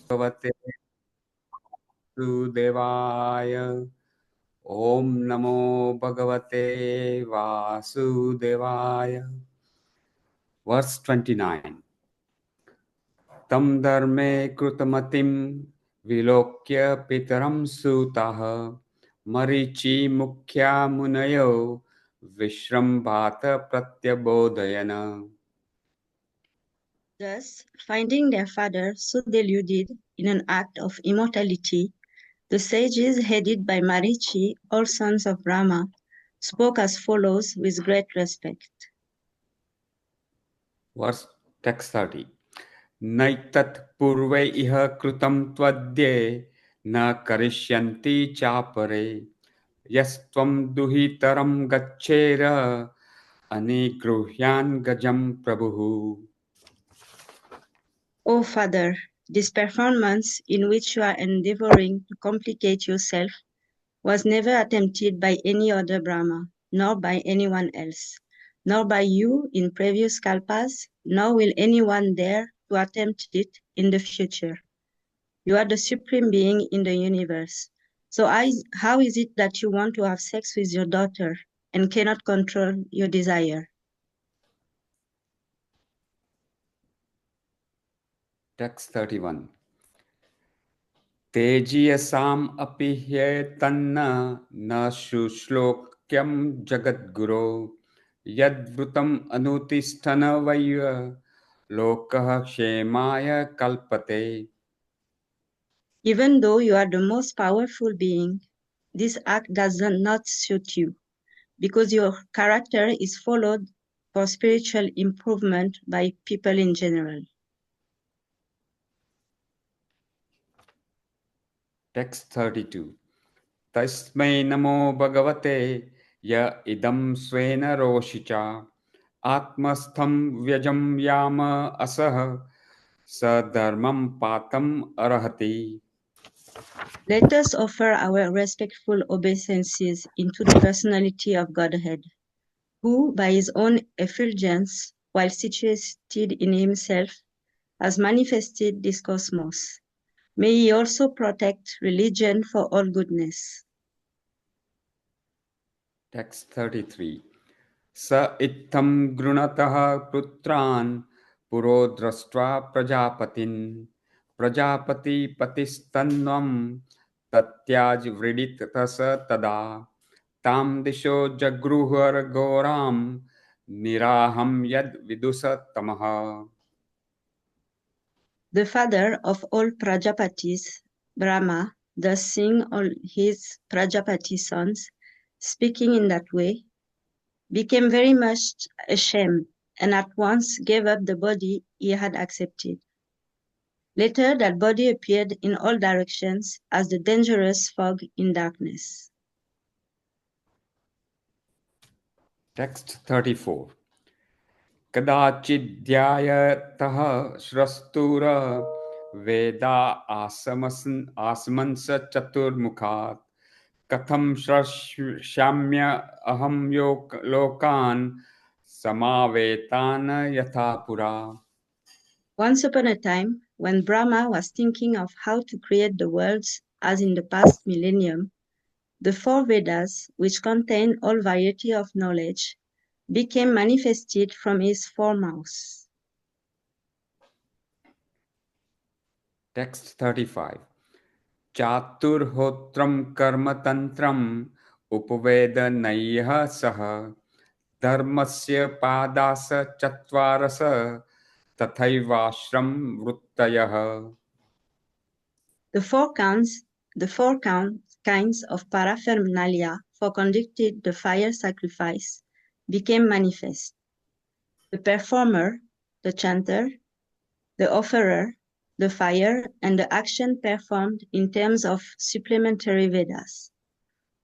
भगवते वासुदेवाय। ओम नमो भगवते वासुदेवाय। Verse 29. Tam dharme krutamatim vilokya pitaram sutaha marichi mukhya munayo vishrambhata pratyabodhayana. Thus, finding their father so deluded in an act of immortality, the sages headed by Marichi, all sons of Brahma, spoke as follows with great respect. Verse text 30. Naitat purve iha krutam tvadye na karishyanti chapare yastvam duhitaram gacchera anigruhyan gajam prabhu. O Father, this performance in which you are endeavoring to complicate yourself was never attempted by any other Brahma, nor by anyone else, nor by you in previous kalpas, nor will anyone dare to attempt it in the future. You are the supreme being in the universe. So how is it that you want to have sex with your daughter and cannot control your desire? Text 31. Tejiyasam apihyetanna na shushlokyam jagadguru yadvrutam anutisthana vayya lokah kshemaya kalpate. Even though you are the most powerful being, this act does not suit you, because your character is followed for spiritual improvement by people in general. Text 32. Tasmai namo bhagavate ya idam svena roshicha atmastham vyajam yama asah sadharmam patam arahati. Let us offer our respectful obeisances into the personality of Godhead, who, by his own effulgence, while situated in himself, has manifested this cosmos. May he also protect religion for all goodness. Text 33. Sa ittam grunatah putran puro drastva prajapatin prajapati patistanvam tatyaj vridit tasa tada tam disho jagruhar goram niraham yad vidusa tamaha. The father of all Prajapatis, Brahma, thus seeing all his Prajapati sons speaking in that way, became very much ashamed and at once gave up the body he had accepted. Later, that body appeared in all directions as the dangerous fog in darkness. Text 34. Kadachidyayatah shrastura veda asmansa chaturmukhat katham shamya aham lokan samavetana yathapura. Once upon a time, when Brahma was thinking of how to create the worlds as in the past millennium, the four Vedas, which contain all variety of knowledge, became manifested from his foremouth. Text 35. Chaturhotram karma tantram upaveda naiha saha dharmasya padasa chatvarasa tathaivashram vruttayah. The four kinds of paraphernalia for conducting the fire sacrifice became manifest. The performer, the chanter, the offerer, the fire, and the action performed in terms of supplementary Vedas.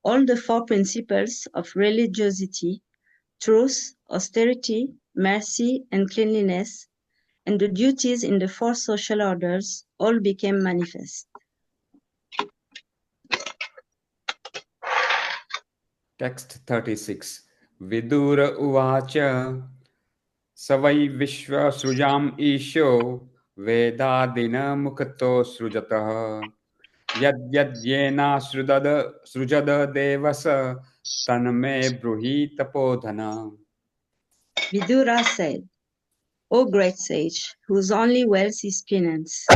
All the four principles of religiosity, truth, austerity, mercy, and cleanliness, and the duties in the four social orders all became manifest. Text 36. Vidura uvacha savai vishva srujam isho वेदादिन मुखतो सृजतः सृजद देवस तन्मे ब्रूहि तपोधन. Vidura said, O great sage, whose only wealth is penance,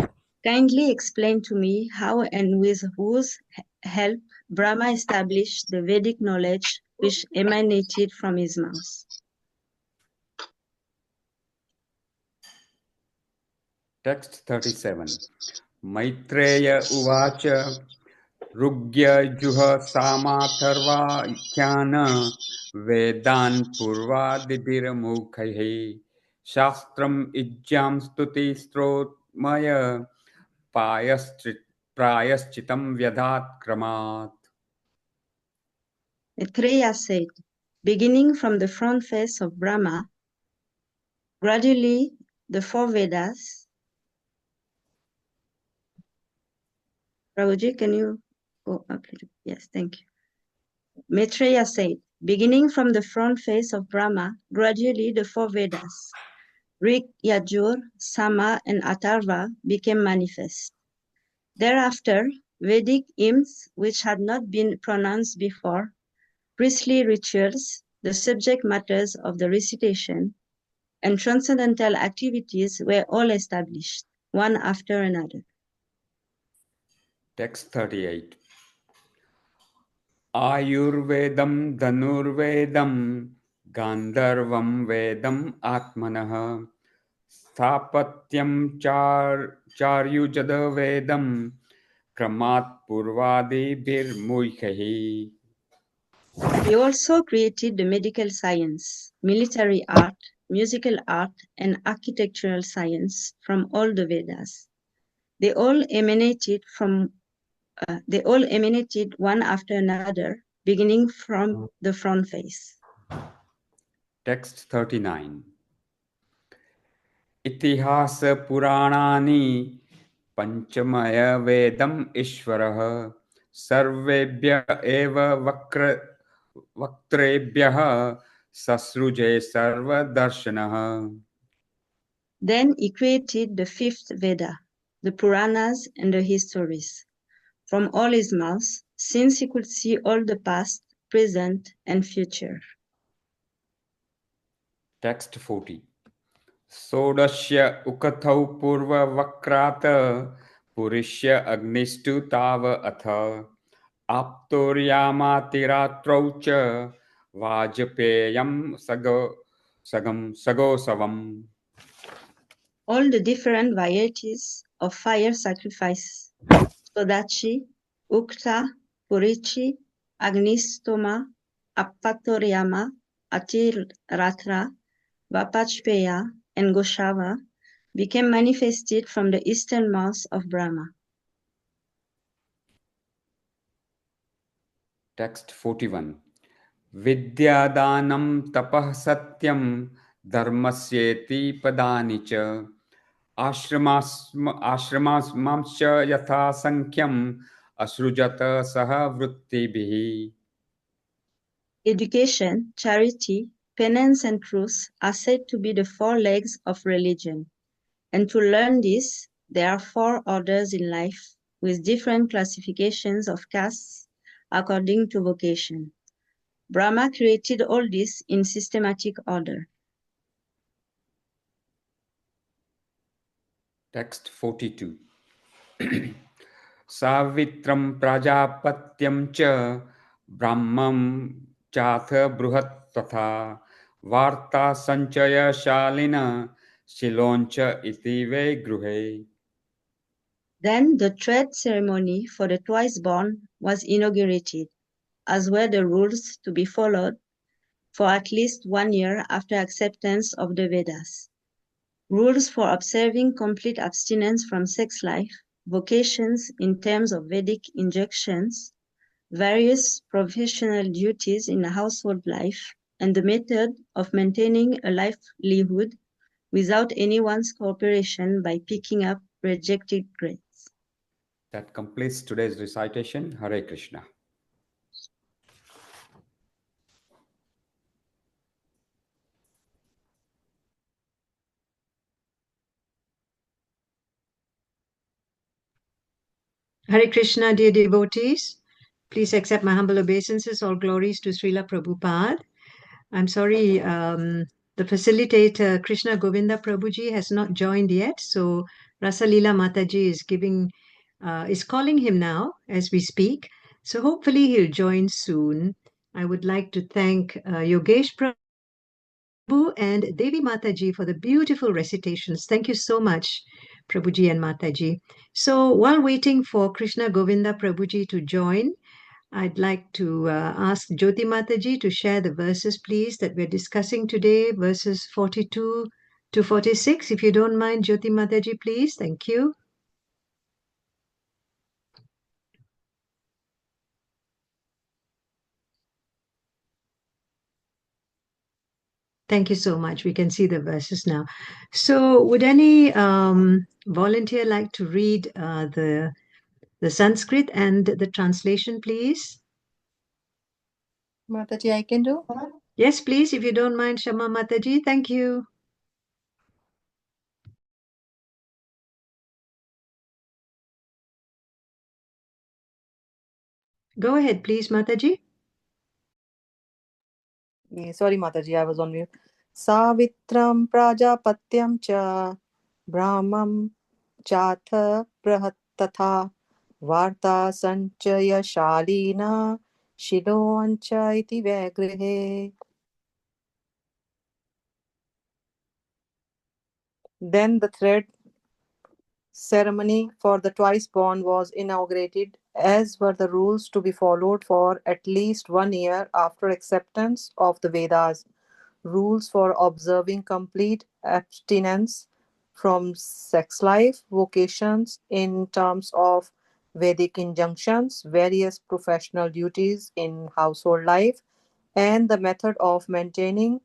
kindly explain to me how and with whose help Brahma established the Vedic knowledge which emanated from his mouth. Text 37. Maitreya Uvacha Rugya Samatarvakyana Vedan Purvadibhiramukhahe Shastram Ijjam Stuti Strotmaya Payaschit Prayaschitam Vyadhat Kramat. Maitreya said, beginning from the front face of Brahma, gradually the four Vedas. Prabhuji, can you go up? Yes, thank you. Maitreya said, beginning from the front face of Brahma, gradually the four Vedas, Rig, Yajur, Sama, and Atharva became manifest. Thereafter, Vedic hymns, which had not been pronounced before, priestly rituals, the subject matters of the recitation, and transcendental activities were all established, one after another. Text 38. Ayurvedam Dhanurvedam Gandharvam Vedam Atmanah Sthapatyam Charyujada Vedam Kramat Purvadibhir Muikhahi. He also created the medical science, military art, musical art, and architectural science from all the Vedas. They all emanated one after another, beginning from the front face. Text 39. Itihasa Puranani Panchamaya Vedam Ishwarah Sarvebhya Eva Vaktrebhyah Sasruje Sarva Darshanah. Then he created the fifth Veda, the Puranas and the histories, from all his mouth, since he could see all the past, present, and future. Text 40. Sodasya Ukathau Purva Vakrata Purishya Agnistu Tava Atha Aptoryama Tiratraucha Vajapeyam Sagosavam. All the different varieties of fire sacrifice, Sodachi, Ukta, Purichi, Agnistoma, Appatoriyama, Atiratra, Vapachpeya, and Goshava, became manifested from the eastern mouth of Brahma. Text 41. Vidyadanam tapah satyam dharmasyeti padani cha ashramasmamscha yatha sankyam asrujata saha vrittibhihi. Education, charity, penance, and truth are said to be the four legs of religion. And to learn this, there are four orders in life with different classifications of castes according to vocation. Brahma created all this in systematic order. Text 42. Savitram prajapatyam cha brahmam chatha bruhat tatha varta sanchaya shalina shiloncha iti ve gruhe. Then the thread ceremony for the twice born was inaugurated, as were the rules to be followed for at least 1 year after acceptance of the Vedas. Rules for observing complete abstinence from sex life, vocations in terms of Vedic injunctions, various professional duties in household life, and the method of maintaining a livelihood without anyone's cooperation by picking up rejected grades. That completes today's recitation. Hare Krishna. Hare Krishna, dear devotees. Please accept my humble obeisances. All glories to Srila Prabhupada. I'm sorry, the facilitator, Krishna Govinda Prabhuji, has not joined yet. So Rasalila Mataji is calling him now as we speak. So hopefully he'll join soon. I would like to thank Yogesh Prabhu and Devi Mataji for the beautiful recitations. Thank you so much, Prabhuji and Mataji. So while waiting for Krishna Govinda Prabhuji to join, I'd like to ask Jyoti Mataji to share the verses, please, that we're discussing today, verses 42 to 46. If you don't mind, Jyoti Mataji, please. Thank you. Thank you so much. We can see the verses now. So would any volunteer like to read the Sanskrit and the translation, please? Mataji, I can do. Yes, please, if you don't mind, Shama Mataji. Thank you. Go ahead, please, Mataji. Sorry, Mataji, I was on mute. Savitram Prajapatyam cha Brahmam Chatha Prahattatha Varta Sanchaya Shalina Shiloancha iti Vagrihe. Then the thread ceremony for the twice born was inaugurated, as were the rules to be followed for at least 1 year after acceptance of the Vedas. Rules for observing complete abstinence from sex life, vocations in terms of Vedic injunctions, various professional duties in household life, and the method of maintaining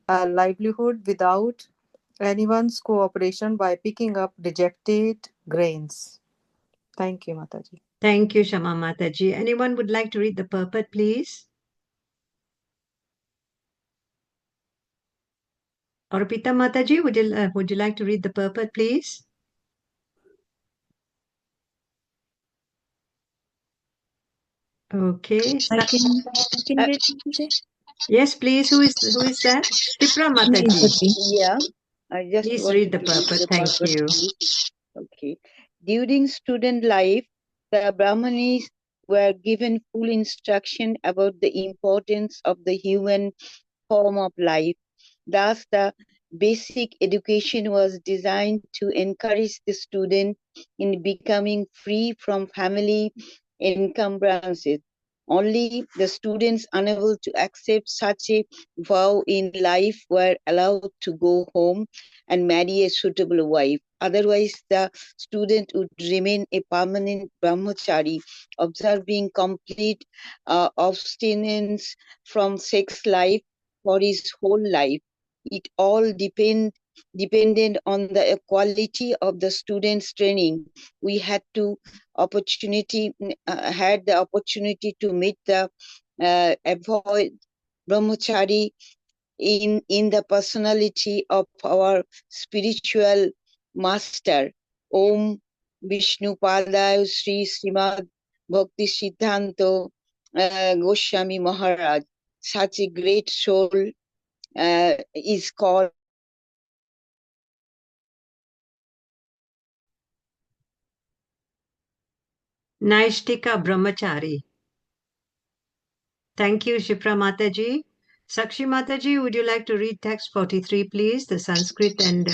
a livelihood without anyone's cooperation by picking up dejected grains. Thank you, Mataji. Thank you, Shama Mataji. Anyone would like to read the purport, please? Arpita Mataji, would you like to read the purport, please? Okay. I can read, Mataji. Yes, please. Who is that? Shipra Mataji. Yeah, I just Please wanted read the to read purport. the Thank purport, you. please. Okay. During student life, the Brahmanis were given full instruction about the importance of the human form of life. Thus, the basic education was designed to encourage the student in becoming free from family encumbrances. Only the students unable to accept such a vow in life were allowed to go home and marry a suitable wife. Otherwise, the student would remain a permanent brahmachari, observing complete abstinence from sex life for his whole life. It all depended on the quality of the student's training. We had the opportunity to meet the avoid brahmachari in the personality of our spiritual master, Om Vishnu Padaya Sri Srimad Bhakti Siddhanta Goswami Maharaj. Such a great soul is called Naishtika Brahmachari. Thank you, Shipra Mataji. Sakshi Mataji, would you like to read text 43, please, the Sanskrit and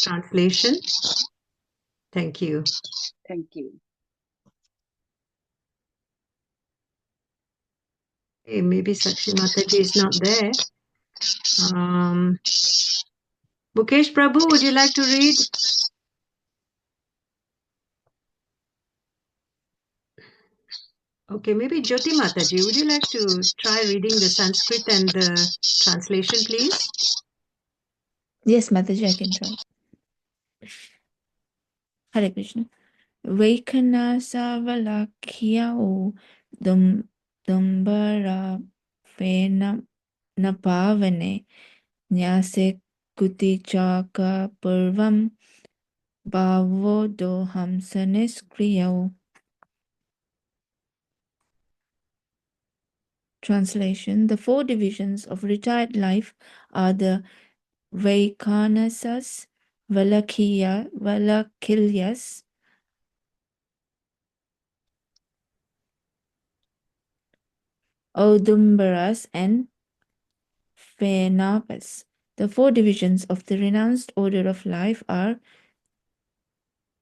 translation? Thank you. Thank you. Hey, maybe Sakshi Mataji is not there. Mukesh Prabhu, would you like to read? Okay, maybe Jyoti Mataji, would you like to try reading the Sanskrit and the translation, please? Yes, Mataji, I can try. Hare Krishna. Vaikhanasavalakyao dumbara pena napavane nyase kutichaka purvam bhavo doham saniskriyao. Translation: the four divisions of retired life are the Vaikanasas, Valakilyas, Audumbaras, and Phenapas. The four divisions of the renounced order of life are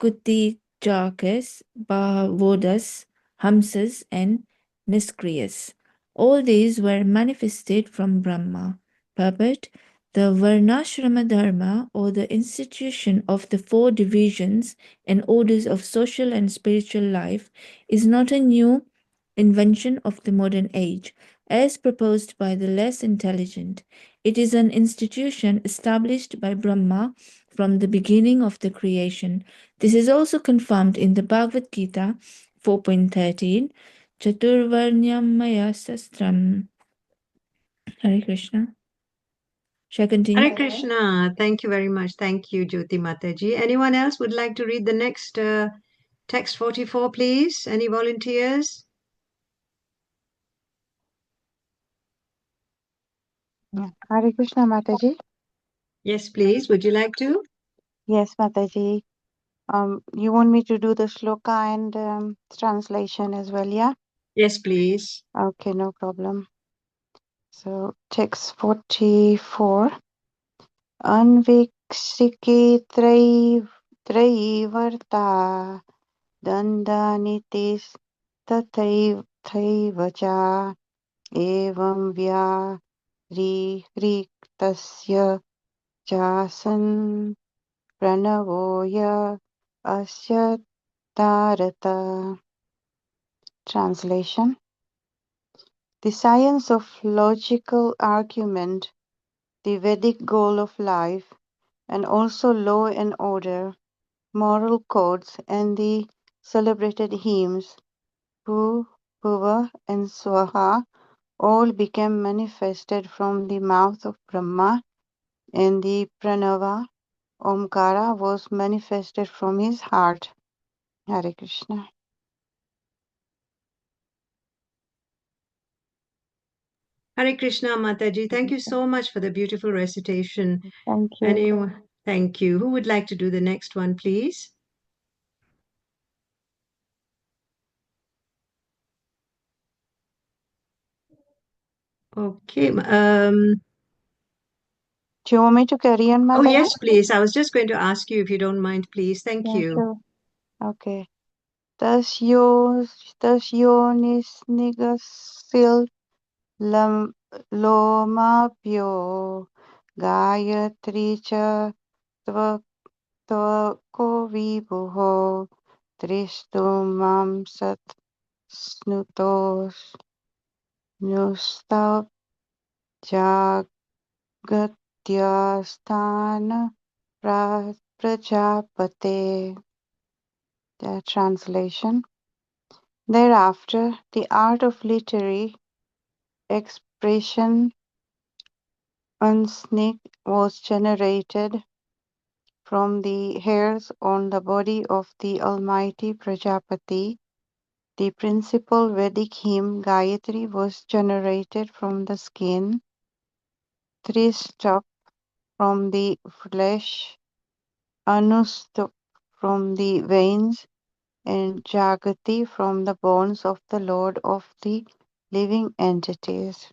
Kutijakas, Bhavodas, Hamsas, and Niskriyas. All these were manifested from Brahma. Purport: the Varnashrama Dharma, or the institution of the four divisions and orders of social and spiritual life, is not a new invention of the modern age, as proposed by the less intelligent. It is an institution established by Brahma from the beginning of the creation. This is also confirmed in the Bhagavad Gita 4.13, Chaturvarnyamaya Sastram. Hare Krishna. Shall I continue? Hare Krishna. Thank you very much. Thank you, Jyoti Mataji. Anyone else would like to read the next text 44, please? Any volunteers? Yeah. Hare Krishna, Mataji. Yes, please. Would you like to? Yes, Mataji. You want me to do the shloka and translation as well, yeah? Yes, please. Okay, no problem. So, text 44. Anvikshike traivarta dandanitis tathaiva evam vyariktasya chasan pranavoya asya tarata. Translation: the science of logical argument, the Vedic goal of life, and also law and order, moral codes, and the celebrated hymns Bhu, Bhuva, and Swaha all became manifested from the mouth of Brahma, and the Pranava, Omkara, was manifested from his heart. Hare Krishna. Hare Krishna, Mataji. Thank you so much for the beautiful recitation. Thank you. Anyone? Thank you. Who would like to do the next one, please? Okay. Do you want me to carry on, Oh, Mataji? yes, please. I was just going to ask you if you don't mind, please. Thank Yeah, you. sure. Okay. Tasyonisnigasil lomapyo Gayatri cha tvako vibhuho Tristumam sat snutos nustab jagatyasthana prajapate. The translation: thereafter, the art of literary expression unsnick was generated from the hairs on the body of the Almighty Prajapati. The principal Vedic hymn Gayatri was generated from the skin, Tristup from the flesh, Anustup from the veins, and Jagati from the bones of the Lord of the living entities.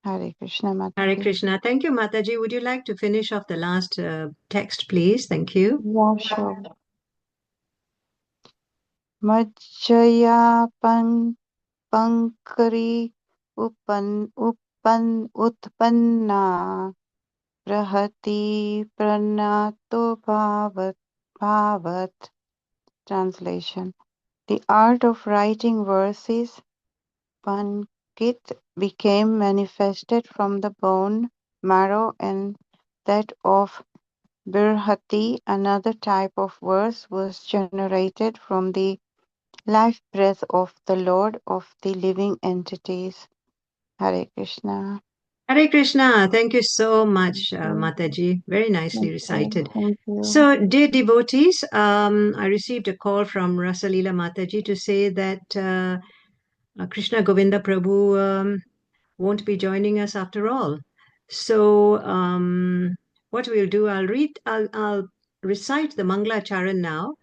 Hare Krishna, Hare Mataji. Krishna. Thank you, Mataji. Would you like to finish off the last text, please? Thank you. Yeah, sure. Majjaya pankari utpanna prahati pranato bhavat. Translation: the art of writing verses, Pankit, became manifested from the bone marrow, and that of Birhati, another type of verse, was generated from the life breath of the Lord of the living entities. Hare Krishna. Hare Krishna. Thank you so much, Thank you. Mataji. Very nicely recited. Thank you. So, dear devotees, I received a call from Rasalila Mataji to say that Krishna Govinda Prabhu won't be joining us after all. So what we'll do, I'll recite the Mangala Charan now,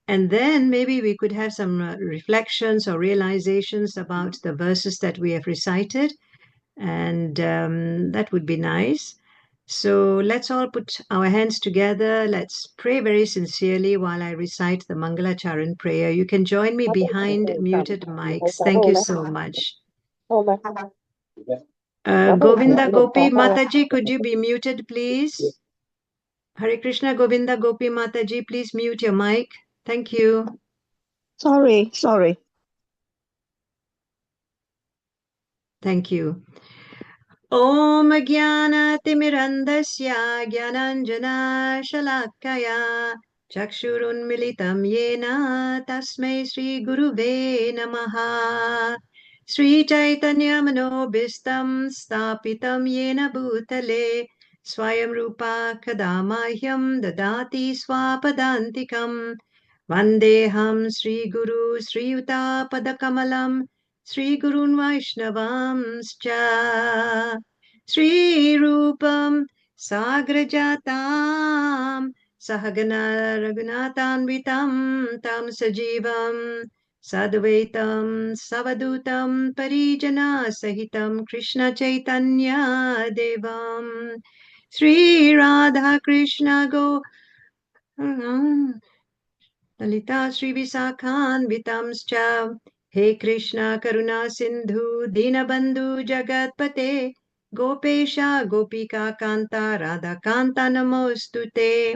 and then maybe we could have some reflections or realizations about the verses that we have recited, and that would be nice. So let's all put our hands together. Let's pray very sincerely while I recite the Mangala Charan prayer. You can join me behind muted mics. Thank you so much. Govinda Gopi Mataji, could you be muted, please? Hare Krishna Govinda Gopi Mataji, please mute your mic. Thank you. Sorry. Thank you. Om Jnanatimirandasya Jnananjana Shalakaya Chakshurunmilitam Yena Tasmai Sri Guruve Namaha Sri Chaitanya Manobhistam Stapitam Yena Bhutale Swayam Rupa Kadamahyam Dadati Swapadantikam Vandeham Sri Guru Sri Yuta Padakamalam Sri Gurun Vaishnavamscha Sri Rupam Sagrajatam Sahagana Raghunatanvitam Tam Sajivam Sadvaitam Savadutam Parijana Sahitam Krishna Chaitanya Devam Sri Radha Krishna Go Lalita Sri Visakhan Vitamscha He Krishna Karuna Sindhu Dinabandhu Jagatpate Gopesha Gopika Kanta Radha Kanta Namostute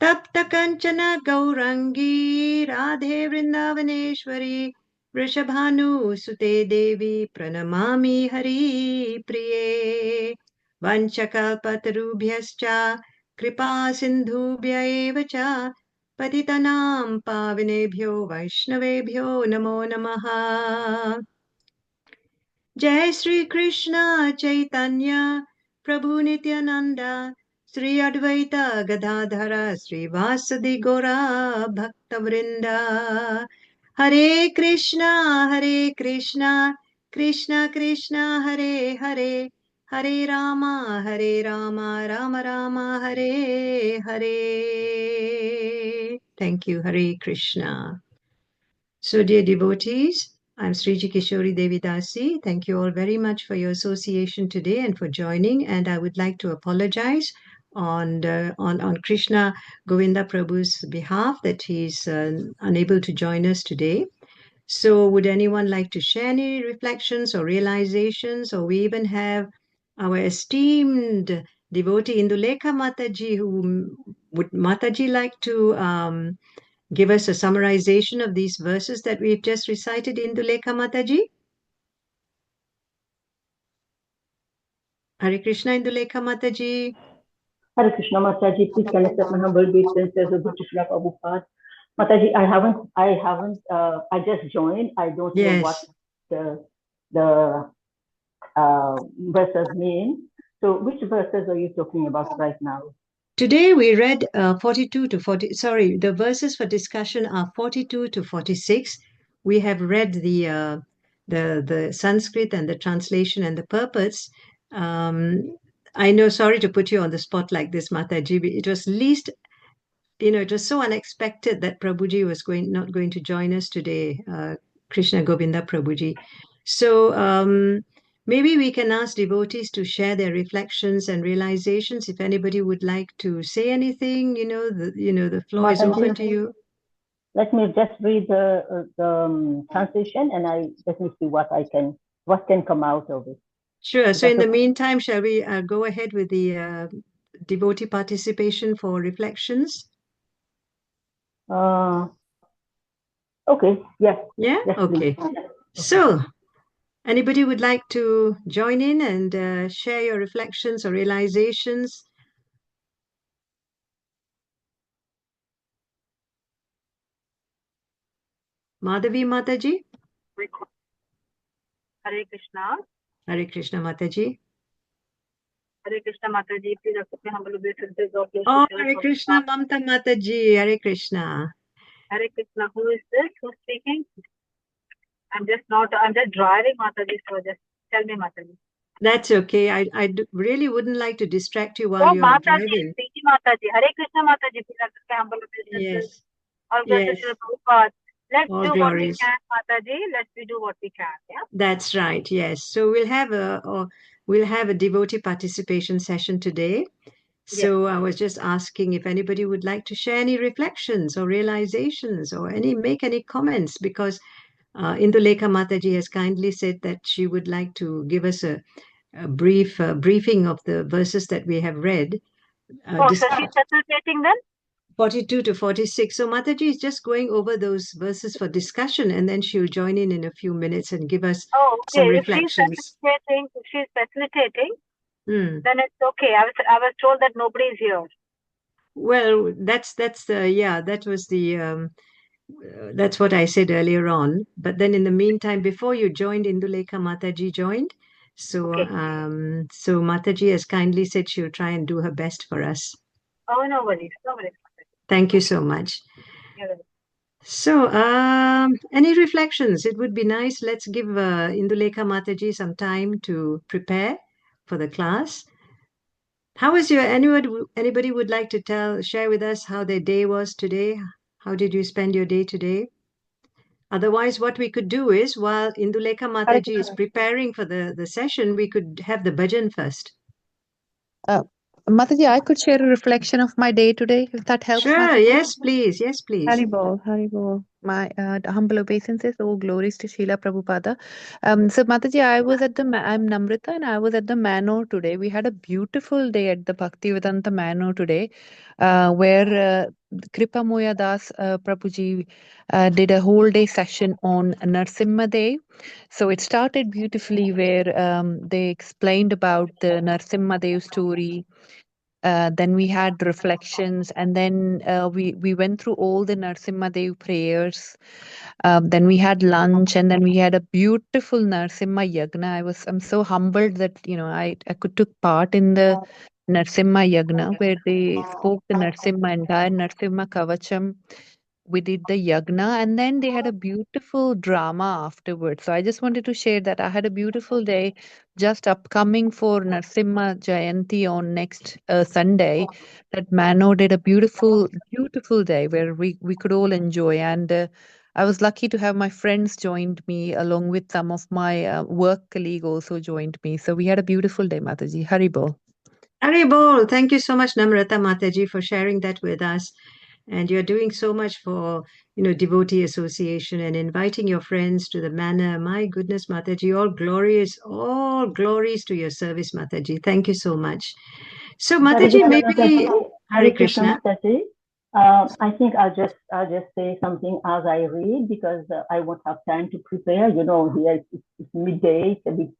Tapta Kanchana Gaurangi Radhe Vrindavaneshwari Vrishabhanu Sute Devi Pranamami Hari Priye Vanchakalpatarubhyascha Kripa Sindhubhya eva cha Patitanam Pavinebhyo Vaishnavebhyo Namo Namaha Jai Sri Krishna Chaitanya Prabhu Nityananda Sri Advaita Gadadhara Sri Vasadi Gora Bhaktavrinda Hare Krishna Krishna Krishna Hare Hare Hare Rama Rama Rama Hare Hare. Thank you. Hare Krishna. So, dear devotees, I'm Sriji Kishori Devidasi. Thank you all very much for your association today and for joining. And I would like to apologize on Krishna Govinda Prabhu's behalf that he's unable to join us today. So, would anyone like to share any reflections or realizations? Or we even have our esteemed devotee Indulekha Mataji, who would Mataji like to give us a summarization of these verses that we've just recited, Indulekha Mataji? Hare Krishna, Indulekha Mataji. Hare Krishna Mataji, please can I accept my humble obeisances of Bhakti Srila Prabhupada. Mataji, I just joined. I don't know what the verses mean. So which verses are you talking about right now? Today we read 42 to 40, sorry, the verses for discussion are 42 to 46. We have read the Sanskrit and the translation and the purports. I know, sorry to put you on the spot like this, Mataji, but it was it was so unexpected that Prabhuji was not going to join us today, Krishna Govinda Prabhuji. So maybe we can ask devotees to share their reflections and realizations. If anybody would like to say anything, the floor is open to you. Let me just read the translation, and let me see what can come out of it. Sure. So in the meantime, shall we go ahead with the devotee participation for reflections? Okay. Yes. Yeah. Yes, okay. So, anybody would like to join in and share your reflections or realizations? Madhavi Mataji? Hare Krishna. Hare Krishna Mataji. Hare Krishna Mataji, please accept my humble obeisances of your Oh, Hare Krishna Mamta Mataji. Hare Krishna. Hare Krishna. Who is this? Who's speaking? I'm just driving, Mataji, so just tell me, Mataji. That's okay. I really wouldn't like to distract you while you're driving. Mataji, Mataji, Hare Krishna Mataji, please accept my humble obeisances. Yes. All glories to Yes. Srila Prabhupada. Let's All do what we glories. can, Mataji. Let's do what we can. Yeah. That's right. Yes. So we'll have a devotee participation session today. So I was just asking if anybody would like to share any reflections or realizations or make any comments, because Indulekha Mataji has kindly said that she would like to give us a brief briefing of the verses that we have read. So she's facilitating then? 42 to 46. So Mataji is just going over those verses for discussion, and then she'll join in a few minutes and give us some reflections. If she's facilitating, then it's okay. I was told that nobody is here. Well, that's what I said earlier on. But then in the meantime, before you joined, Indulekha Mataji joined. So so Mataji has kindly said she'll try and do her best for us. Oh, no worries. Thank you so much. So, any reflections? It would be nice. Let's give Indulekha Mataji some time to prepare for the class. How was anybody would like to share with us how their day was today? How did you spend your day today? Otherwise, what we could do is, while Indulekha Mataji is preparing for the session, we could have the bhajan first. Mataji, I could share a reflection of my day today, if that helps. Sure, Mataji. yes, please. Yes, please. Haribol. My humble obeisances, all glories to Srila Prabhupada. So Mataji, I'm Namrita, and I was at the Manor today. We had a beautiful day at the Bhaktivedanta Manor today, where Kripa Moya Das Prabhuji did a whole day session on Narsimha Dev. So it started beautifully where they explained about the Narsimha Dev story. Then we had reflections, and then we went through all the Narsimha Dev prayers. Then we had lunch, and then we had a beautiful Narsimha Yagna. I'm so humbled that I could took part in the Narsimha Yagna, where they spoke the Narsimha, entire Narsimha Kavacham. We did the yagna, and then they had a beautiful drama afterwards. So I just wanted to share that I had a beautiful day just upcoming for Narsimha Jayanti on next Sunday. That Mano did a beautiful day where we could all enjoy, and I was lucky to have my friends joined me, along with some of my work colleague also joined me. So we had a beautiful day, Mataji. Haribol. Haribol. Thank you so much, Namrata Mataji, for sharing that with us. And you're doing so much for, Devotee Association and inviting your friends to the manor. My goodness, Mataji, all glories to your service, Mataji. Thank you so much. So, Mataji, maybe Hare Krishna. Mataji. I think I'll just say something as I read, because I won't have time to prepare. Here it's midday. It's a bit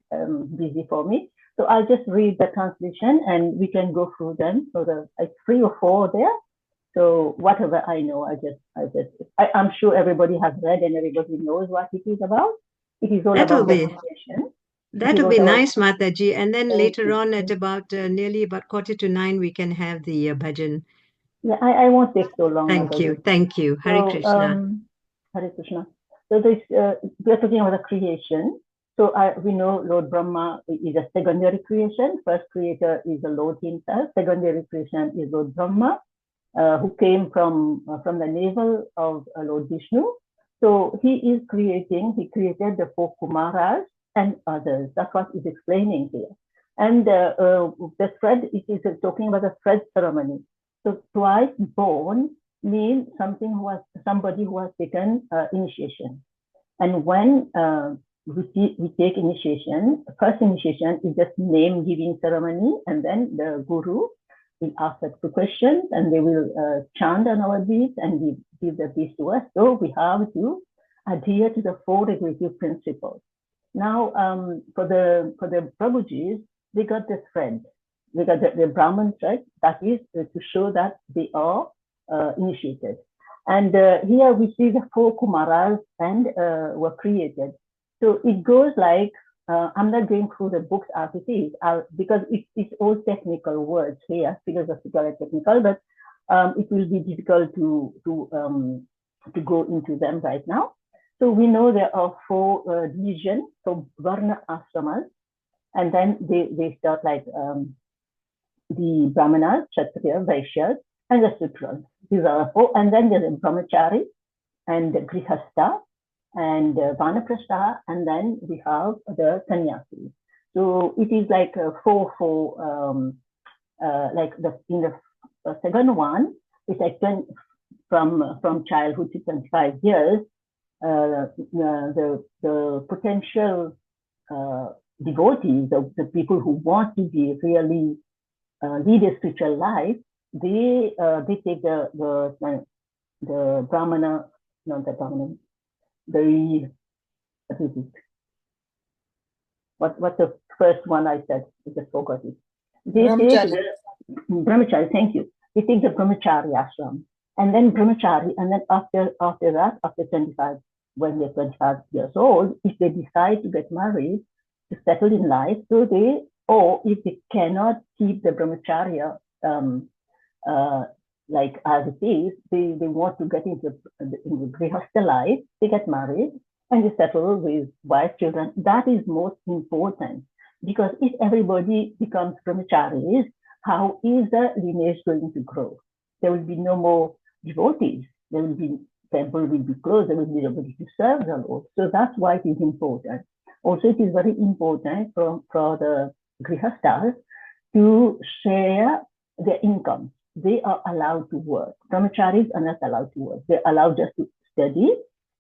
busy for me. So I'll just read the translation and we can go through them. So there's like 3 or 4 there. So whatever I know, I'm sure everybody has read and everybody knows what it is about. It is all about meditation. That would be nice, Mataji. And then later on at about nearly about 8:45, we can have the bhajan. Yeah, I won't take so long. Thank you. Hare Krishna. Hare Krishna. So we are talking about the creation. So we know Lord Brahma is a secondary creation. First creator is the Lord himself. Secondary creation is Lord Brahma, who came from the navel of Lord Vishnu. So he created the 4 Kumaras and others. That's what he's explaining here. And the thread, it is talking about the thread ceremony. So twice born means somebody who has taken initiation. And when we take initiation, first initiation is just name giving ceremony, and then the guru will ask us 2 questions and they will chant on our beads and give the beads to us. So we have to adhere to the 4 regulative principles. Now, for the Prabhujis, they got the thread. They got the Brahman thread, that is to show that they are initiated. And here we see the 4 Kumaras and were created. So it goes like, I'm not going through the books as it is, because it's all technical words here, philosophical and technical, but it will be difficult to go into them right now. So we know there are 4 divisions, so Varna Ashramas. And then they start like the Brahmanas, Kshatriya, Vaishyas, and the Sudras. These are four. And then there's a Brahmachari and the Grihastha and Vanaprastha, and then we have the Sannyasi. So it is like four, like in the second one, it's like from childhood to 25 years, the potential devotees, the people who want to be really lead a spiritual life, they take the Brahmana, not the Brahmana, the what is it? What's the first one I said? I just forgot it. They take the Brahmachari. Thank you. They take the Brahmachari ashram, and then Brahmachari, and then after that, after 25, when they're 25 years old, if they decide to get married, to settle in life, so they, or if they cannot keep the Brahmacharya like as it is, they want to get into the Grihastha life, they get married and they settle with wife, children. That is most important, because if everybody becomes brahmacharis, how is the lineage going to grow? There will be no more devotees. There will be, temple will be closed. There will be nobody to serve the Lord. So that's why it is important. Also, it is very important for the Grihasthas to share their income. They are allowed to work. Brahmacharis are not allowed to work. They're allowed just to study.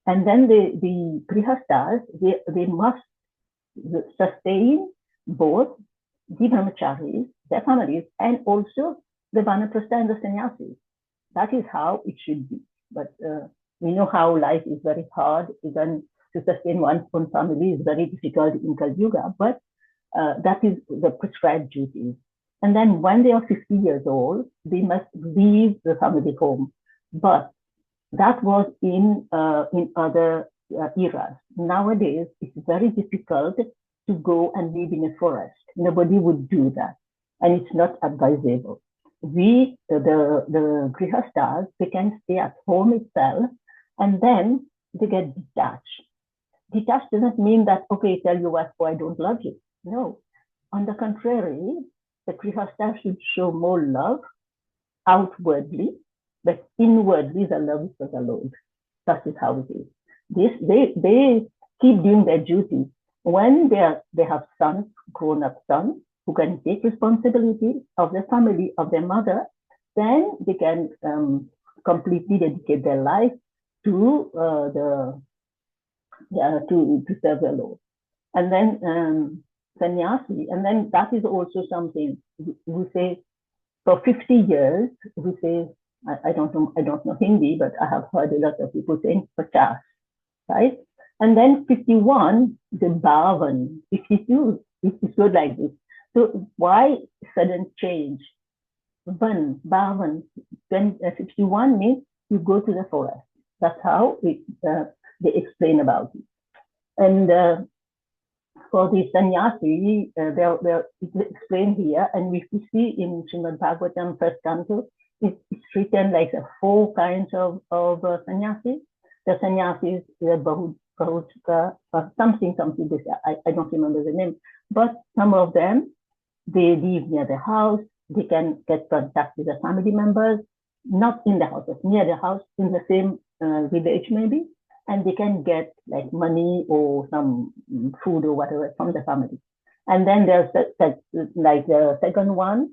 And then the Grihasthas, they must sustain both the Brahmacharis, their families, and also the Vanaprastha and the Sannyasis. That is how it should be. But we know how life is very hard. Even to sustain one's own family is very difficult in Kali Yuga. But that is the prescribed duty. And then when they are 50 years old, they must leave the family home. But that was in other eras. Nowadays, it's very difficult to go and live in a forest. Nobody would do that, and it's not advisable. The Grihasthas, they can stay at home itself, and then they get detached. Detached doesn't mean that, okay, tell your wife, oh, I don't love you. No. On the contrary, the Grihastha should show more love outwardly, but inwardly the love is for the Lord. That is how it is. They keep doing their duty. When they have sons, grown-up sons, who can take responsibility of their family, of their mother, then they can completely dedicate their life to to serve the Lord. And then sannyasi, and then that is also something we say for 50 years, we say, I don't know Hindi, but I have heard a lot of people saying pachas, right? And then 51, the Bhavan, 52, it's good like this. So why sudden change? Bhavan, 51 means you go to the forest. That's how they explain about it. And for the sannyasi, it's explained here, and we see in Srimad Bhagavatam, first canto, it's written like 4 kinds of sannyasis. The sannyasis, the Bahutka, something, I don't remember the name, but some of them, they live near the house, they can get contact with the family members, not in the house, but near the house, in the same village maybe, and they can get like money or some food or whatever from the family. And then there's like the second one,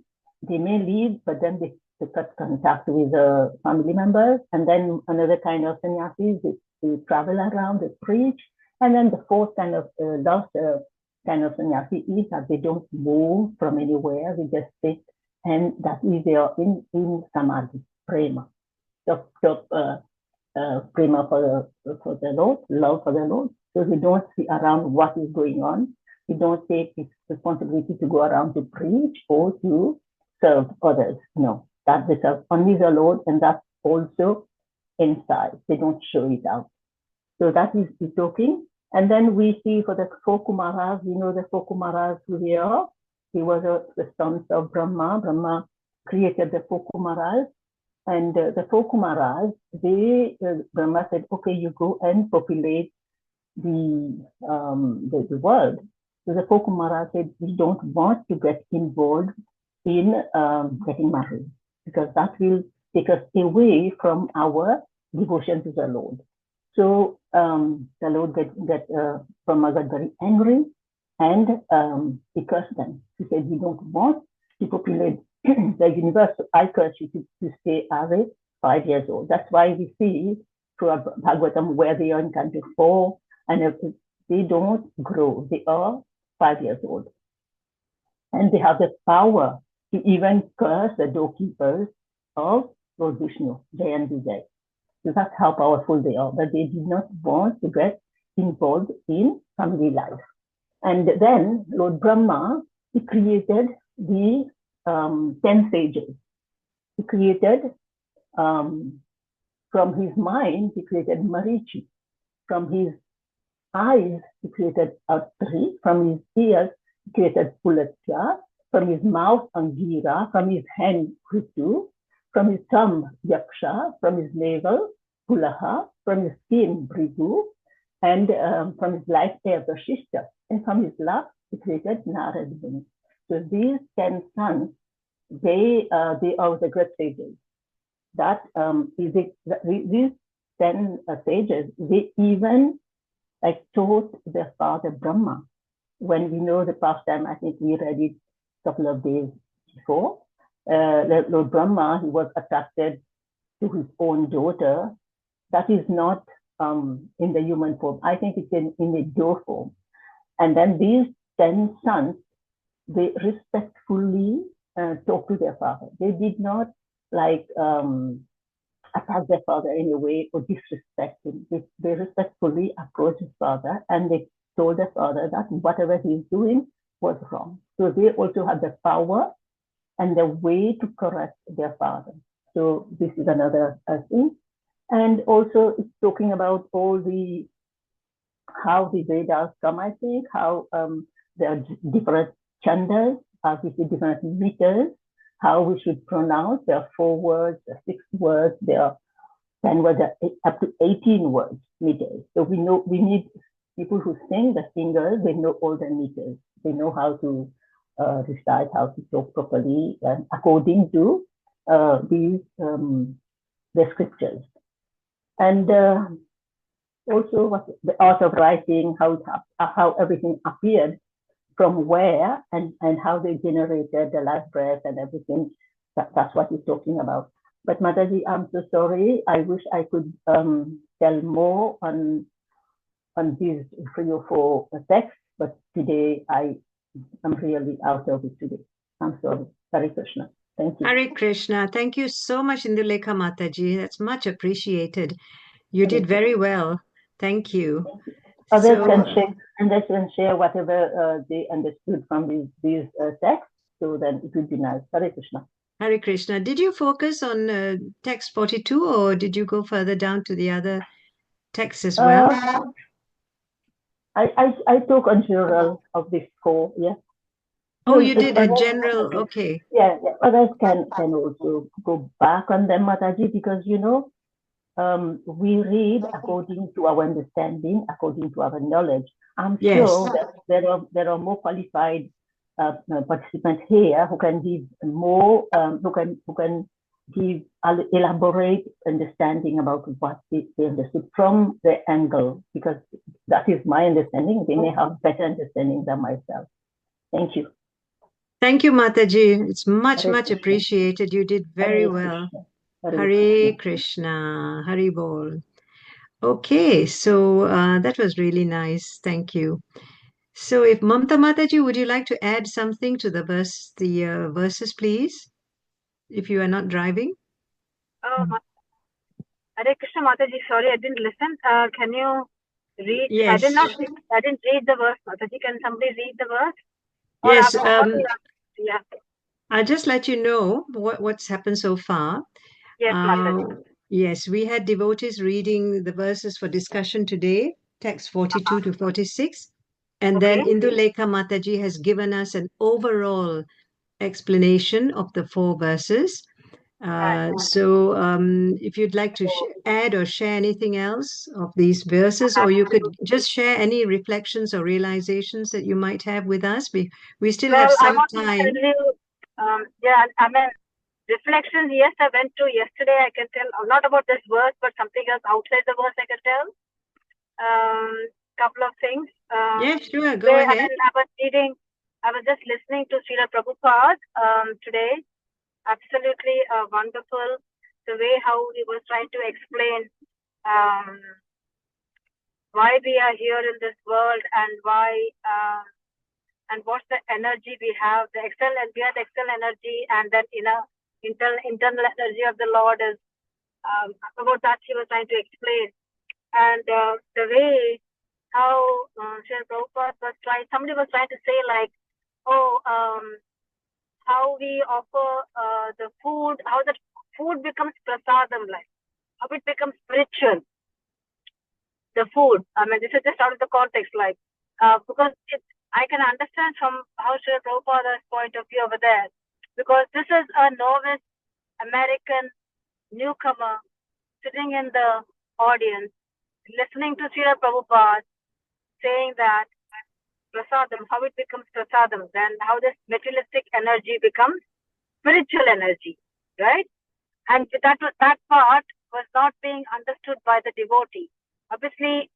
they may leave, but then they cut contact with the family members. And then another kind of sannyasis, they travel around, they preach. And then the fourth kind of last kind of sannyasi is that they don't move from anywhere, they just sit, and that is they are in samadhi, prema. Prema for the Lord, love for the Lord. So they don't see around what is going on. They don't take its responsibility to go around to preach or to serve others. No, that they serve only the Lord, and that's also inside. They don't show it out. So that is the talking. And then we see for the 4 Kumaras, we know the 4 Kumaras who they are. He was the sons of Brahma. Brahma created the 4 Kumaras. And the 4 Kumaras, Brahma said, okay, you go and populate the world. So the four Kumaras said, we don't want to get involved in getting married because that will take us away from our devotion to the Lord. So the Lord Brahma got very angry and he cursed them. He said, we don't want to populate the universe. So I curse you to stay as a 5 years old. That's why we see through Bhagavatam where they are in canto 4 and they don't grow. They are 5 years old. And they have the power to even curse the doorkeepers of Lord Vishnu, Jai and Vijay. So that's how powerful they are. But they did not want to get involved in family life. And then Lord Brahma, he created the 10 sages. He created, from his mind, he created Marichi. From his eyes, he created Atri. From his ears, he created Pulatya. From his mouth, Angira. From his hand, Kritu. From his thumb, Yaksha. From his navel, Pulaha. From his skin, Brigu. And from his life air, Vashishta. And from his love, he created Narad Muni. So these 10 sons, they are the great sages. That these 10 sages, they even taught their father Brahma. When we know the pastime, I think we read it a couple of days before. Lord Brahma, he was attracted to his own daughter. That is not in the human form. I think it's in a doe form. And then these 10 sons, they respectfully talk to their father. They did not attack their father in a way or disrespect him. They respectfully approached his father and they told their father that whatever he's doing was wrong. So they also had the power and the way to correct their father. So this is another thing. And also it's talking about how the Vedas come, I think, how there are different chandas, different meters, how we should pronounce. There are 4 words, there are 6 words, there are 10 words, up to 18 words, meters. So we need people who sing, the singers, they know all the meters. They know how to recite, how to talk properly, according to the scriptures. And also what the art of writing, how everything appeared, from where and how they generated the life breath and everything. That's what he's talking about. But Mataji, I'm so sorry. I wish I could tell more on these 3 or 4 texts, but today I'm really out of it today. I'm sorry. Hare Krishna. Thank you. Hare Krishna. Thank you so much, Indulekha Mataji. That's much appreciated. You did very well. Thank you. Others can share whatever they understood from these texts, so then it would be nice. Hare Krishna. Hare Krishna. Did you focus on text 42 or did you go further down to the other texts as well? I took on general of these 4, yeah. Oh, you did a general, okay. Yeah, others can also go back on them, Mataji, because we read according to our understanding, according to our knowledge. I'm sure that there are more qualified participants here who can give more, who can give elaborate understanding about what they understood from the angle, because that is my understanding. They may have better understanding than myself. Thank you. Thank you, Mataji. It's much appreciated. You did very well. Hare Krishna. Hari Bol. Okay, so that was really nice. Thank you. So if Mamta Mataji, would you like to add something to the verses, please? If you are not driving. Hare Krishna Mataji, sorry, I didn't listen. Can you read? Yes. I didn't read the verse, Mataji. Can somebody read the verse? Yes. Yeah. I'll just let you know what's happened so far. Yes, Mataji. Yes, we had devotees reading the verses for discussion today, text 42 to 46. And then Indulekha Mataji has given us an overall explanation of the 4 verses. So if you'd like to add or share anything else of these verses, or you could just share any reflections or realizations that you might have with us. We still have I some want time. to tell you, yeah, I mean, reflections, yes, I went to yesterday, I can tell, not about this verse, but something else outside the verse I can tell. Couple of things. Yeah, sure, go ahead. I was just listening to Srila Prabhupada today. Absolutely wonderful, the way how he was trying to explain why we are here in this world and why and what's the energy we have. We have the external energy, and then internal energy of the Lord is about that he was trying to explain. And the way how Srila Prabhupada was trying, somebody was trying to say like, how we offer the food, how the food becomes prasadam, like how it becomes spiritual. The food, I mean, this is just out of the context, like because I can understand from how Srila Prabhupada's point of view over there, because this is a novice American newcomer sitting in the audience, listening to Srila Prabhupada saying that prasadam, how it becomes prasadam, then how this materialistic energy becomes spiritual energy, right? And that part was not being understood by the devotee. Obviously,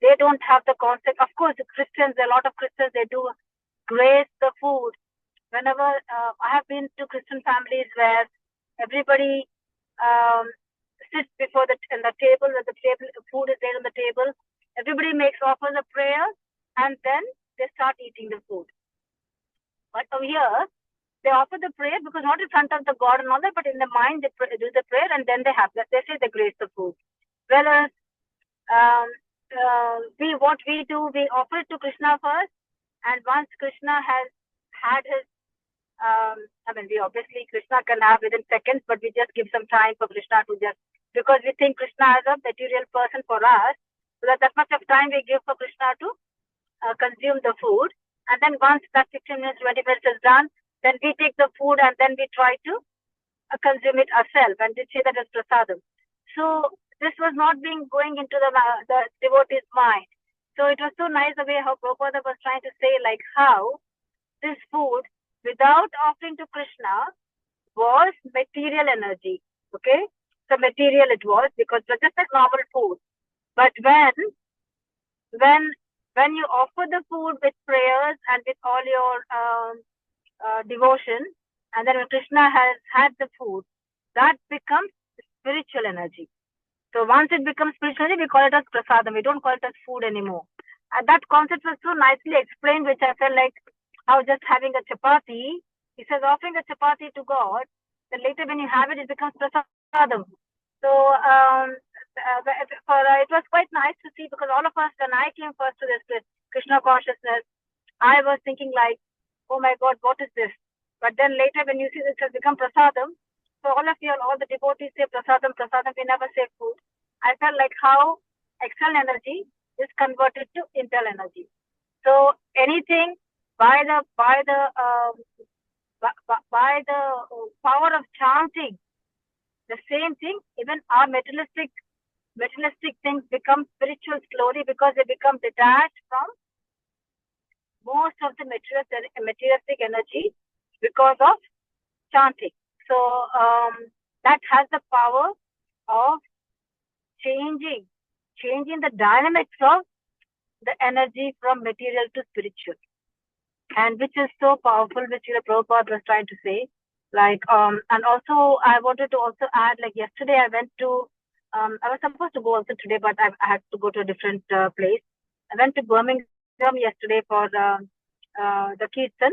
they don't have the concept. Of course, the Christians, a lot of Christians, they do grace the food. Whenever I have been to Christian families where everybody sits before the table, where the food is there on the table, everybody offers a prayer, and then they start eating the food. But over here, they offer the prayer because not in front of the God and all that, but in the mind they do the prayer, and then they say they grace the food. Whereas what we do, we offer it to Krishna first, and once Krishna has had his, Krishna can have within seconds, but we just give some time for Krishna to just, because we think Krishna is a material person for us, so that much of time we give for Krishna to consume the food. And then once that 15 minutes, 20 minutes is done, then we take the food and then we try to consume it ourselves, and we say that as prasadam. So this was not going into the devotee's mind. So it was so nice the way how Prabhupada was trying to say, like how this food, without offering to Krishna, was material energy. Okay, so material it was, because it was just like normal food. But when you offer the food with prayers and with all your devotion, and then when Krishna has had the food, that becomes spiritual energy. So once it becomes spiritual energy, we call it as prasadam. We don't call it as food anymore. And that concept was so nicely explained, which I felt like how just having a chapati, he says offering a chapati to God, then later when you have it, it becomes prasadam. So it was quite nice to see, because all of us, when I came first to this Krishna consciousness, I was thinking like, oh my God, what is this? But then later when you see this has become prasadam, so all of you, all the devotees say prasadam, prasadam, we never say food. I felt like how external energy is converted to internal energy. So anything by the power of chanting, the same thing, even our materialistic things become spiritual slowly, because they become detached from most of the materialistic energy because of chanting. So that has the power of changing the dynamics of the energy from material to spiritual, and which is so powerful, which Prabhupada was trying to say. Like and also I wanted to also add, like yesterday I went to I was supposed to go also today, but I had to go to a different place. I went to Birmingham yesterday for the Kirtan.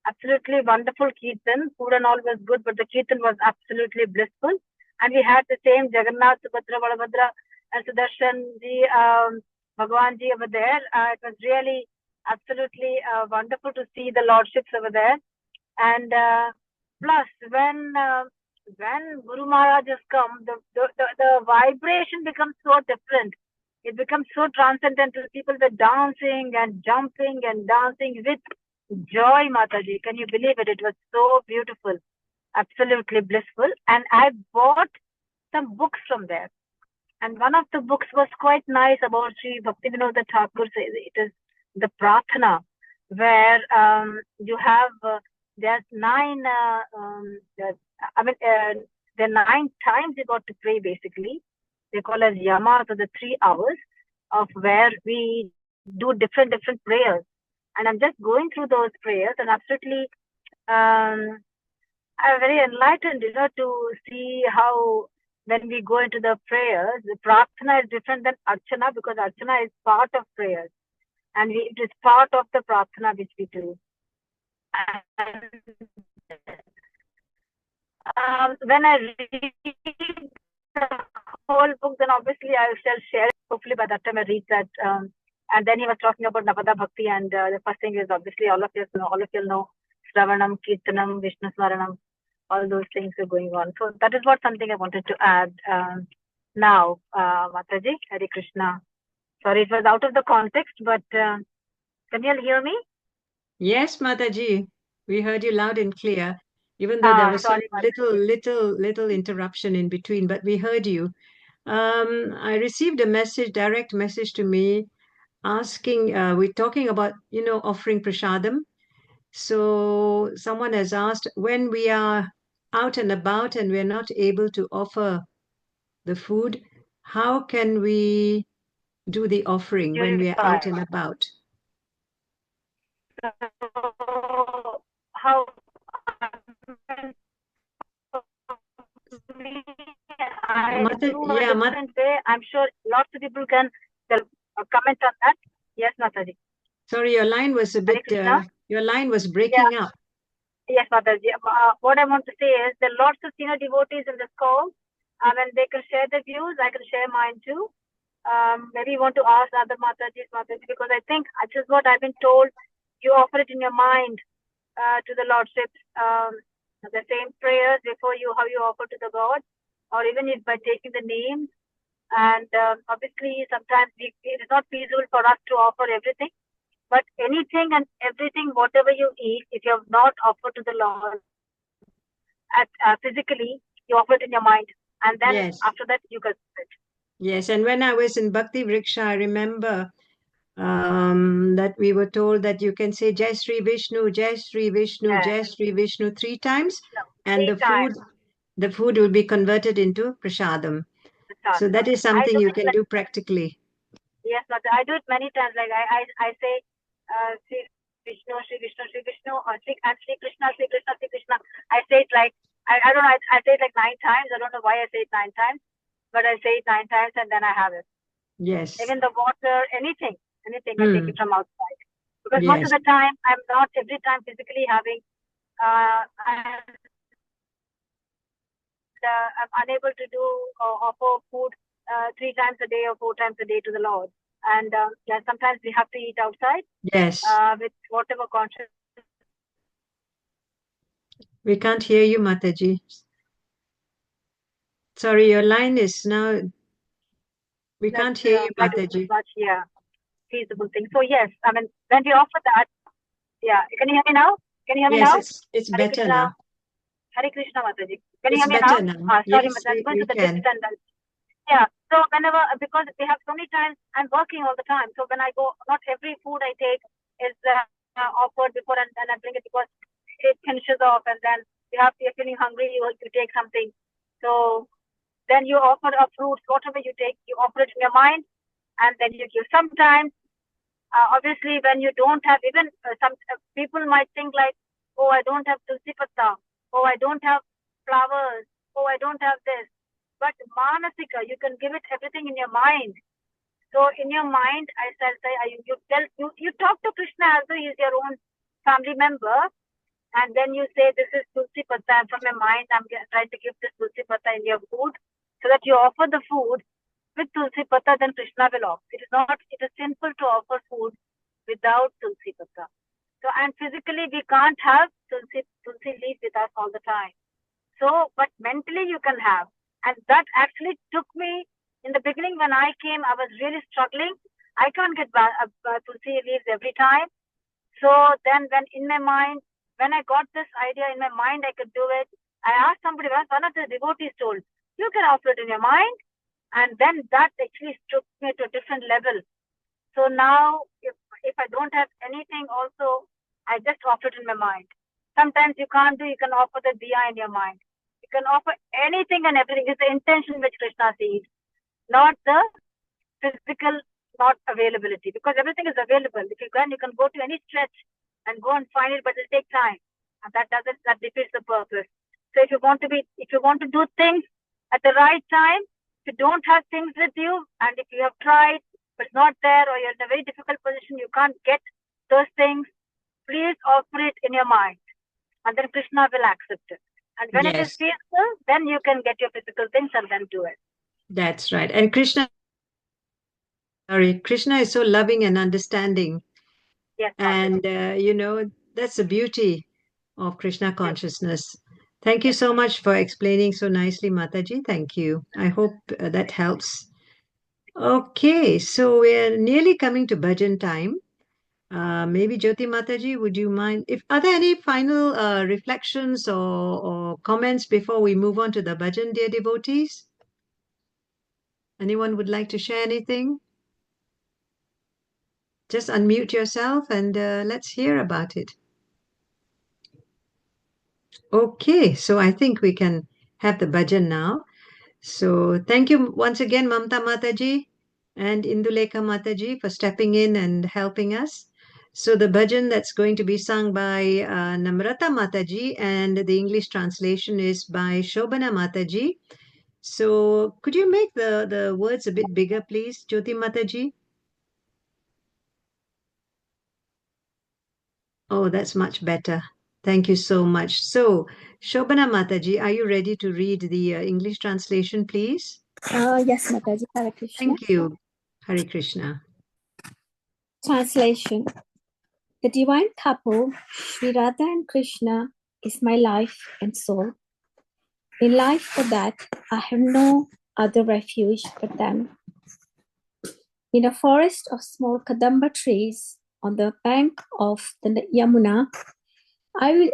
Absolutely wonderful Kirtan. Food and all was good, but the Kirtan was absolutely blissful. And we had the same Jagannath, Subhadra, Balabhadra, and Sudarshan ji, Bhagwan ji over there. It was really absolutely wonderful to see the lordships over there. And plus, when Guru Maharaj has come, the vibration becomes so different. It becomes so transcendental. People were dancing and jumping and dancing with joy, Mataji. Can you believe it? It was so beautiful. absolutely blissful. And I bought some books from there. And one of the books was quite nice about Sri Bhaktivinoda Thakur. It is the Prarthana, where you have, there's nine, there are 9 times you got to pray basically. They call as Yama, so the 3 hours of where we do different prayers. And I'm just going through those prayers and absolutely I'm very enlightened, to see how when we go into the prayers, the prarthana is different than archana, because archana is part of prayers and it is part of the prarthana which we do. And, when I read the whole book, then obviously I shall share it. Hopefully by that time I read that. And then he was talking about Navada Bhakti, and the first thing is obviously all of you know Shravanam, Kirtanam, Vishnu Smaranam, all those things are going on. So that is what something I wanted to add now, Mataji, Hare Krishna. Sorry, it was out of the context, but can you all hear me? Yes, Mataji, we heard you loud and clear, even though there was some little interruption in between, but we heard you. I received a direct message to me asking, we're talking about, offering prasadam. So someone has asked, when we are out and about and we're not able to offer the food, how can we do the offering when we're out and about? So, how I do a different way. I'm sure lots of people can comment on that. Yes, Mataji. Sorry, your line was a bit, your line was breaking up. Yes, Mataji. What I want to say is there are lots of senior devotees in this call. And they can share their views. I can share mine too. Maybe you want to ask other Mataji, because I think this is what I've been told. You offer it in your mind to the Lordship, the same prayers before how you offer to the God, or even if by taking the names. And obviously, sometimes it is not feasible for us to offer everything, but anything and everything, whatever you eat, if you have not offered to the Lord physically, you offer it in your mind, and then after that you can do it. Yes, and when I was in Bhakti Vriksha, I remember that we were told that you can say Jai Sri Vishnu, Jai Sri Vishnu, Jai Sri Vishnu 3 times, and the food will be converted into prasadam. So that is something you can do practically. Yes, but I do it many times. Like I say Sri Vishnu, Sri Vishnu, Sri Vishnu, or Sri Krishna, Sri Krishna, Sri Krishna. I say it like I don't know. I say it like 9 times. I don't know why I say it 9 times, but I say it 9 times and then I have it. Yes. Even the water, anything I take it from outside. Because most of the time I'm not every time physically having. I'm unable to do offer food 3 times a day or 4 times a day to the Lord. And sometimes we have to eat outside. Yes. With whatever conscious. We can't hear you, Mataji. Sorry, your line is now. We can't hear you, Mataji. Yeah, feasible thing. So yes, I mean when we offer that, can you hear me now? Can you hear me now? Yes, it's better now. Hare Krishna, Mataji. Can you hear me now? Sorry, Mataji. Going to the descendants. Yeah. So whenever, because we have so many times, I'm working all the time. So when I go, not every food I take is offered before, and then I bring it because it finishes off, and then you're feeling hungry, you take something. So then you offer a fruit, whatever you take, you offer it in your mind, and then you give. Sometimes, obviously, when you don't have, even some people might think like, oh, I don't have tulsi patta, oh, I don't have flowers, oh, I don't have this. But manasika, you can give it everything in your mind. So in your mind, I say, you talk to Krishna as though he is your own family member, and then you say, this is tulsi patta, and from your mind, I'm trying to give this tulsi patta in your food, so that you offer the food with tulsi patta, then Krishna will offer. It is simple to offer food without tulsi patta. So, and physically we can't have tulsi leaf with us all the time. So, but mentally you can have. And that actually took me, in the beginning when I came, I was really struggling. I can't get tulsi leaves every time. So then when in my mind, when I got this idea in my mind, I could do it. I asked somebody once, one of the devotees told, you can offer it in your mind, and then that actually took me to a different level. So now, if I don't have anything also, I just offer it in my mind. Sometimes you can't do, you can offer the diya in your mind. You can offer anything and everything. It's the intention which Krishna sees, not the physical not availability, because everything is available. If you can go to any stretch and go and find it, but it'll take time. And that defeats the purpose. So if you want to do things at the right time, if you don't have things with you, and if you have tried, but it's not there, or you're in a very difficult position, you can't get those things, please offer it in your mind. And then Krishna will accept it. And when it is feasible, then you can get your physical things and then do it. That's right. And Krishna is so loving and understanding. Yes. And, that's the beauty of Krishna consciousness. Thank you so much for explaining so nicely, Mataji. Thank you. I hope that helps. Okay, so we're nearly coming to bhajan time. Maybe Jyoti Mataji, would you mind? Are there any final reflections or comments before we move on to the bhajan, dear devotees? Anyone would like to share anything? Just unmute yourself and let's hear about it. Okay, so I think we can have the bhajan now. So thank you once again, Mamta Mataji and Indulekha Mataji, for stepping in and helping us. So the bhajan that's going to be sung by Namrata Mataji, and the English translation is by Shobana Mataji. So could you make the words a bit bigger, please, Jyoti Mataji? Oh, that's much better. Thank you so much. So, Shobana Mataji, are you ready to read the English translation, please? Yes, Mataji. Hare Krishna. Thank you. Hare Krishna. Translation. The divine couple, Sri Radha and Krishna, is my life and soul. In life for that, I have no other refuge but them. In a forest of small kadamba trees on the bank of the Yamuna, I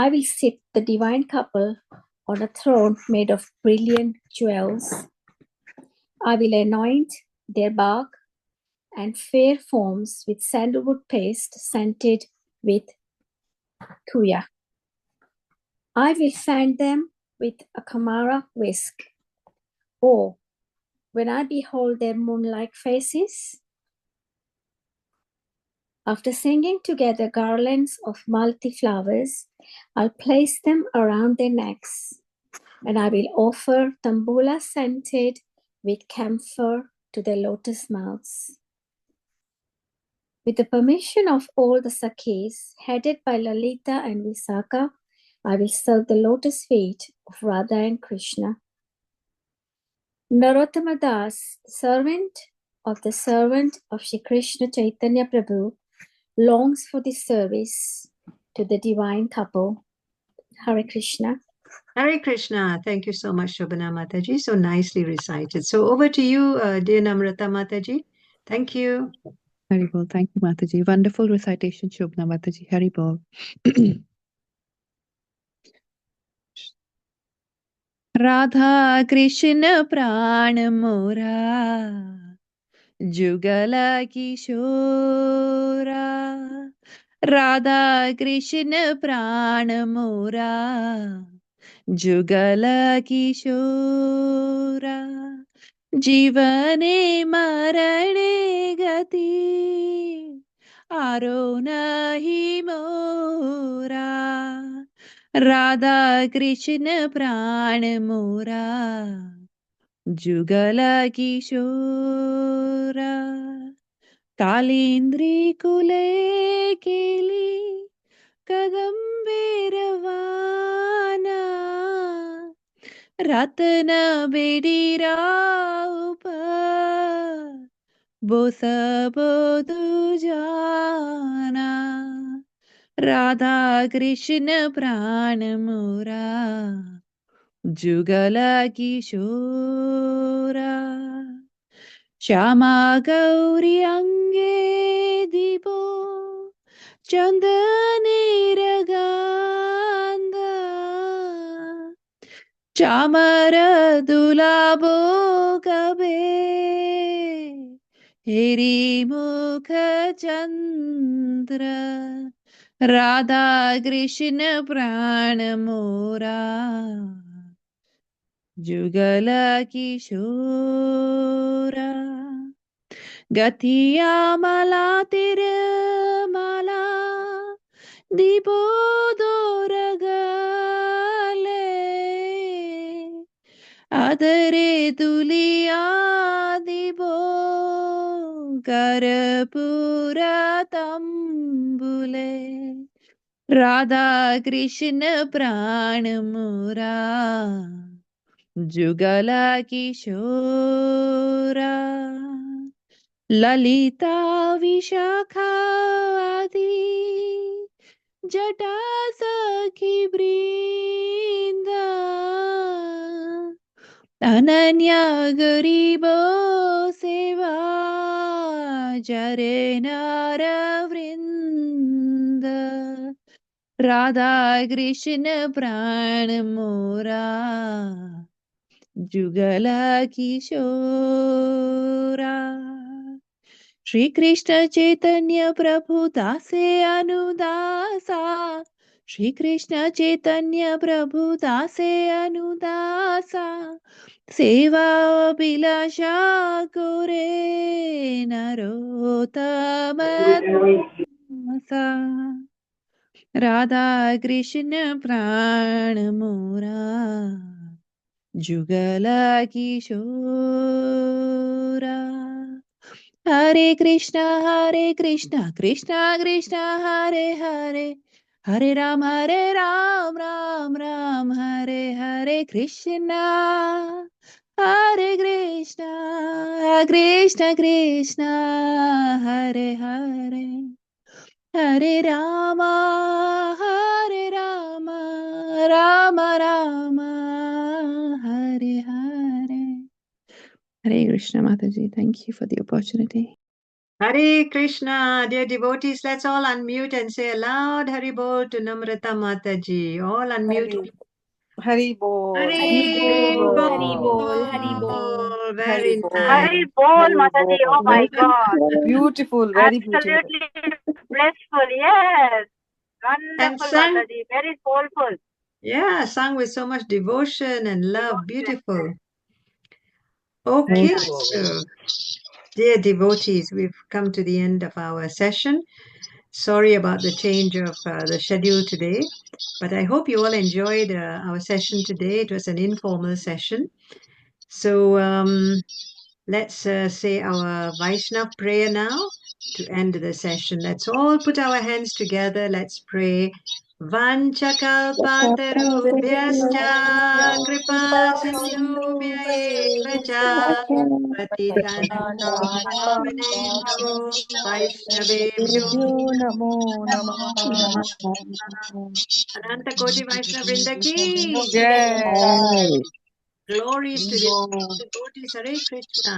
will sit the divine couple on a throne made of brilliant jewels. I will anoint their bark and fair forms with sandalwood paste scented with kuya. I will fan them with a kamara whisk. Oh, when I behold their moon-like faces, after singing together garlands of multi-flowers, I'll place them around their necks, and I will offer tambula scented with camphor to their lotus mouths. With the permission of all the Sakhis, headed by Lalita and Visakha, I will serve the lotus feet of Radha and Krishna. Narottama Das, servant of Shri Krishna Chaitanya Prabhu, longs for this service to the divine couple. Hare Krishna. Hare Krishna. Thank you so much, Shobana Mataji. So nicely recited. So over to you, dear Namrata Mataji. Thank you. Haribol. Thank you, Mataji. Wonderful recitation, Shobana Mataji. Haribol. Radha Krishna प्राण मोरा जुगल किशोरा राधा कृष्ण प्राण मोरा जुगल किशोरा जीवने मरणे गति आरो नहीं मोरा राधा कृष्ण प्राण मोरा जुगल किशोरा कालिंद्री कुले केली कदम्बे रवाना रत्न बेडीरा बोस बोधु जाना राधा कृष्ण प्राण मोरा जुगल किशोरा श्यामा गौरी अंगे दीपो चंदनेर गंधा चामर दुलाबो कबे हेरी मुख चंद्र राधा कृष्ण प्राण मोरा जुगल किशोरा गथिया माला तेरे माला दीपो दोरगले आदरे तुलिया दीपो करपूरा तंबुले राधा कृष्ण प्राण मोरा जुगला किशोरा ललिता विशाखा आदि जटा सखी वृंदा अनन्या गरीबो सेवा जरे नर वृंद राधा कृष्ण प्राण मोरा जुगला किशोरा श्री कृष्ण चैतन्य प्रभु दासे अनुदासा श्री कृष्ण चैतन्य प्रभु दासे अनुदासा सेवा अभिलाषा कोरे नरोत्तम दासा राधा कृष्ण प्राण मोरा जुगला किशोरा हरे कृष्णा कृष्णा कृष्णा हरे हरे हरे राम राम राम हरे हरे कृष्णा हरे Krishna Krishna Hare Hare Hare Ram Ram Ram Hare Hare. Hare Krishna Mataji, thank you for the opportunity. Hare Krishna, dear devotees, let's all unmute and say aloud Hari Bol to Namrata Mataji. All unmute. Hari Bol. Hari Bol, Bol. Hari Bol, Hari Bol. Very Bol. nice. Hari Bol, Hari Mataji. Bol. Oh my God. Beautiful, very beautiful. Absolutely blissful. Yes. And Wonderful, sang, Mataji. Very soulful. yeah, sung with so much devotion and love. Beautiful. Very Okay, nice. so dear devotees, we've come to the end of our session. Sorry about the change of the schedule today, but I hope you all enjoyed our session today. It was an informal session. So let's say our Vaishnav prayer now to end the session. Let's all put our hands together. Let's pray. Vanchakalpatarubhyascha kripa sindhubhya eva cha patitanam pavanebhyo Vaishnavebhyo Namo Namah. Ananta Koti Vaishnava Vrinda ki Jai. glories to the devotees. Hare Krishna.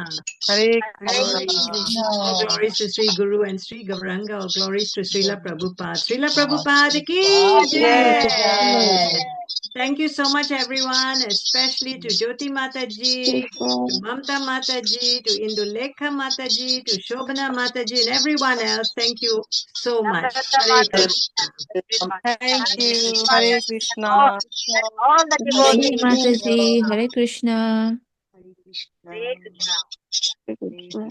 Hare Hare Krishna. All glories to Sri Guru and Sri Gauranga. All glories to Srila Prabhupada. Srila Prabhupada ki Jai. jai. Thank you so much, everyone, especially to Jyoti Mataji, to Mamta Mataji, to Indulekha Mataji, to Shobana Mataji, and everyone else. Thank you so much. Namrata Hare Mataji. Krishna. Very much. Thank Thank you. you, Hare Mataji. Krishna. And all the Thank devotees. you, Mataji. Hare Krishna. Hare Krishna. Hare Krishna.